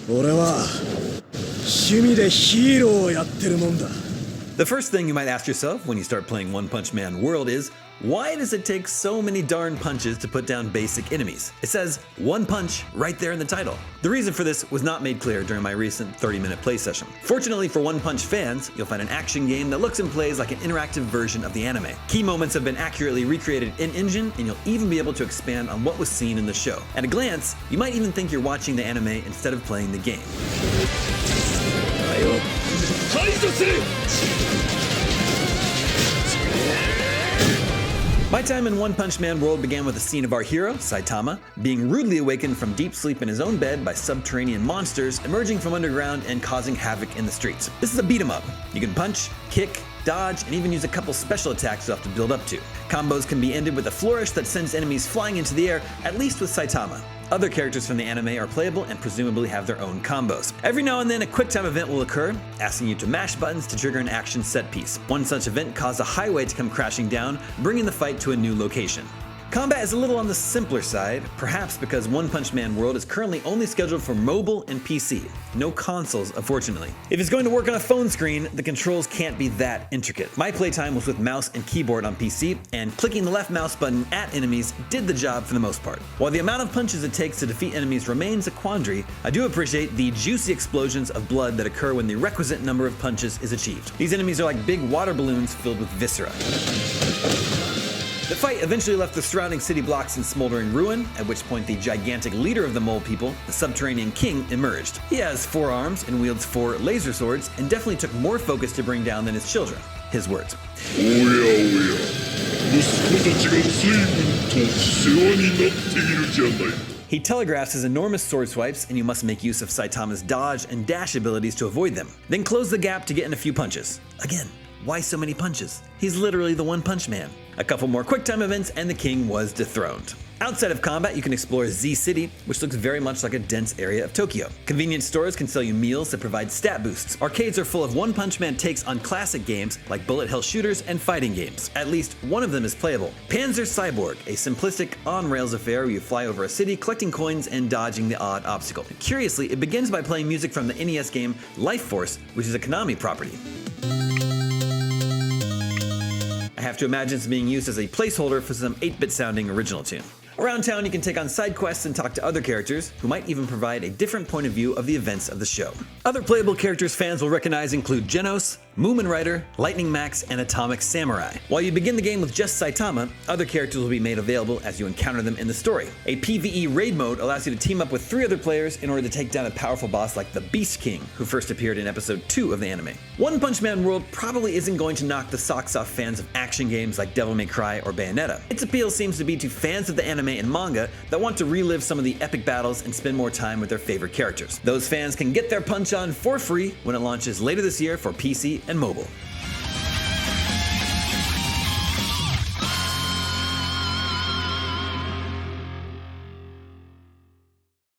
俺は趣味でヒーローをやってるもんだ。 The first thing you might ask yourself when you start playing One Punch Man World is, why does it take so many darn punches to put down basic enemies? It says one punch right there in the title. The reason for this was not made clear during my recent 30-minute play session. Fortunately for One Punch fans, you'll find an action game that looks and plays like an interactive version of the anime. Key moments have been accurately recreated in-engine, and you'll even be able to expand on what was seen in the show. At a glance, you might even think you're watching the anime instead of playing the game. My time in One Punch Man World began with a scene of our hero, Saitama, being rudely awakened from deep sleep in his own bed by subterranean monsters emerging from underground and causing havoc in the streets. This is a beat 'em up. You can punch, kick, dodge, and even use a couple special attacks you'll have to build up to. Combos can be ended with a flourish that sends enemies flying into the air, at least with Saitama. Other characters from the anime are playable and presumably have their own combos. Every now and then a quick time event will occur, asking you to mash buttons to trigger an action set piece. One such event caused a highway to come crashing down, bringing the fight to a new location. Combat is a little on the simpler side, perhaps because One Punch Man World is currently only scheduled for mobile and PC. No consoles, unfortunately. If it's going to work on a phone screen, the controls can't be that intricate. My playtime was with mouse and keyboard on PC, and clicking the left mouse button at enemies did the job for the most part. While the amount of punches it takes to defeat enemies remains a quandary, I do appreciate the juicy explosions of blood that occur when the requisite number of punches is achieved. These enemies are like big water balloons filled with viscera. The fight eventually left the surrounding city blocks in smoldering ruin, at which point the gigantic leader of the Mole People, the Subterranean King, emerged. He has 4 arms and wields 4 laser swords, and definitely took more focus to bring down than his children. His words. He telegraphs his enormous sword swipes, and you must make use of Saitama's dodge and dash abilities to avoid them. Then close the gap to get in a few punches. Again, why so many punches? He's literally the One Punch Man. A couple more quick time events and the king was dethroned. Outside of combat, you can explore Z City, which looks very much like a dense area of Tokyo. Convenience stores can sell you meals that provide stat boosts. Arcades are full of One Punch Man takes on classic games like bullet hell shooters and fighting games. At least one of them is playable. Panzer Cyborg, a simplistic on-rails affair where you fly over a city collecting coins and dodging the odd obstacle. Curiously, it begins by playing music from the NES game Life Force, which is a Konami property. I have to imagine it's being used as a placeholder for some 8-bit sounding original tune. Around town, you can take on side quests and talk to other characters, who might even provide a different point of view of the events of the show. Other playable characters fans will recognize include Genos, Moomin Rider, Lightning Max, and Atomic Samurai. While you begin the game with just Saitama, other characters will be made available as you encounter them in the story. A PvE raid mode allows you to team up with 3 other players in order to take down a powerful boss like the Beast King, who first appeared in episode 2 of the anime. One Punch Man World probably isn't going to knock the socks off fans of action games like Devil May Cry or Bayonetta. Its appeal seems to be to fans of the anime and manga that want to relive some of the epic battles and spend more time with their favorite characters. Those fans can get their punch on for free when it launches later this year for PC and mobile.